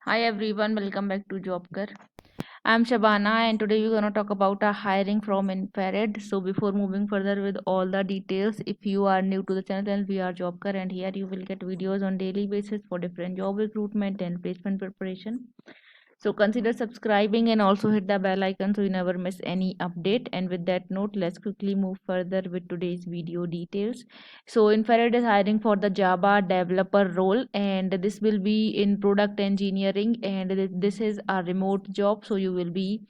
Hi everyone, welcome back to Jobkar. I'm Shabana and today we're gonna talk about our hiring from Infrrd. So before moving further with all the details, if you are new to the channel, then we are Jobkar and here you will get videos on daily basis for different job recruitment and placement preparation. So consider subscribing and also hit the bell icon so you never miss any update. And with that note, let's quickly move further with today's video details. So Infrared is hiring for the Java developer role, and this will be in product engineering, and this is a remote job, so you will be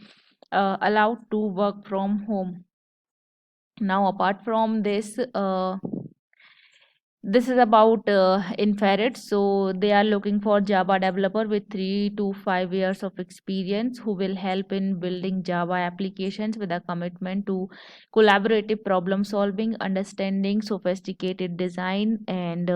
allowed to work from home. Now, apart from this is about Infrared. So they are looking for Java developer with 3 to 5 years of experience who will help in building Java applications with a commitment to collaborative problem solving, understanding sophisticated design, and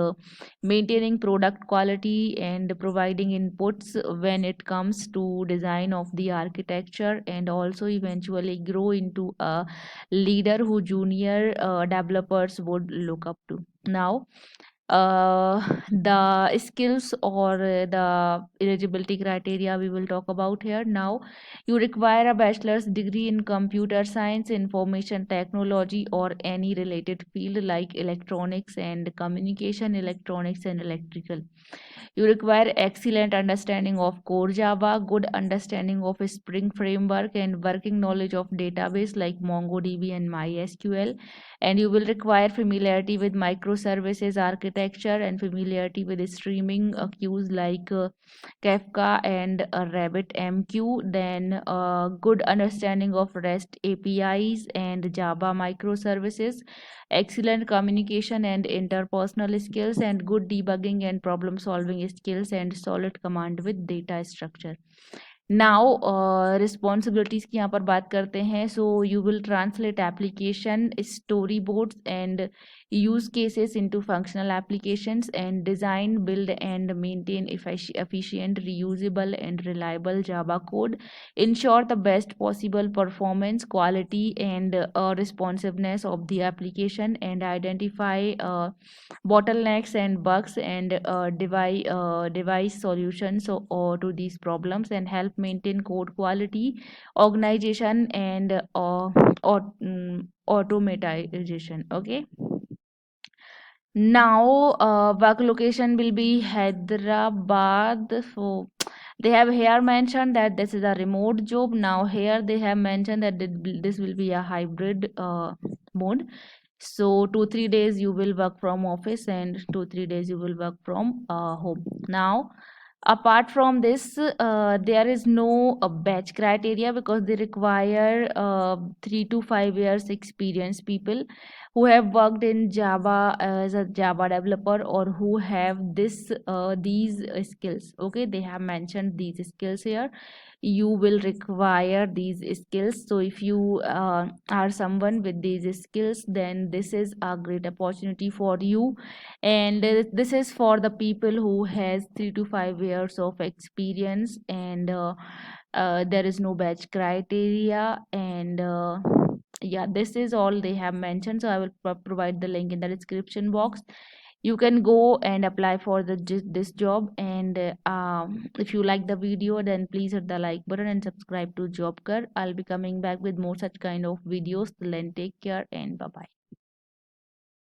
maintaining product quality and providing inputs when it comes to design of the architecture, and also eventually grow into a leader who junior developers would look up to. Now, the skills or the eligibility criteria we will talk about here. Now, you require a bachelor's degree in computer science, information technology, or any related field like electronics and communication, electronics and electrical. You require excellent understanding of core Java, good understanding of a Spring framework, and working knowledge of database like MongoDB and MySQL. And you will require familiarity with microservices architecture and familiarity with streaming queues like Kafka and RabbitMQ. Then good understanding of REST APIs and Java microservices, excellent communication and interpersonal skills, and good debugging and problem solving skills, and solid command with data structure. Now responsibilities की यहाँ पर बात करते हैं. So you will translate application story boards and use cases into functional applications, and design, build and maintain efficient, reusable and reliable Java code, ensure the best possible performance, quality and responsiveness of the application, and identify bottlenecks and bugs, and device solutions to these problems, and help maintain code quality, organization and automatization. Okay. Now, work location will be Hyderabad. So they have here mentioned that this is a remote job. Now here they have mentioned that this will be a hybrid mode. So 2 3 days you will work from office and 2 3 days you will work from home. Now, apart from this, there is no batch criteria because they require 3 to 5 years experience people who have worked in Java as a Java developer, or who have these skills. Okay, they have mentioned these skills here. You will require these skills. So if you are someone with these skills, then this is a great opportunity for you. And this is for the people who has 3 to 5 years of experience, and there is no batch criteria. And yeah, this is all they have mentioned. So I will provide the link in the description box. You can go and apply for this job. And if you like the video, then please hit the like button and subscribe to Jobker. I'll be coming back with more such kind of videos. Till then, take care and bye bye.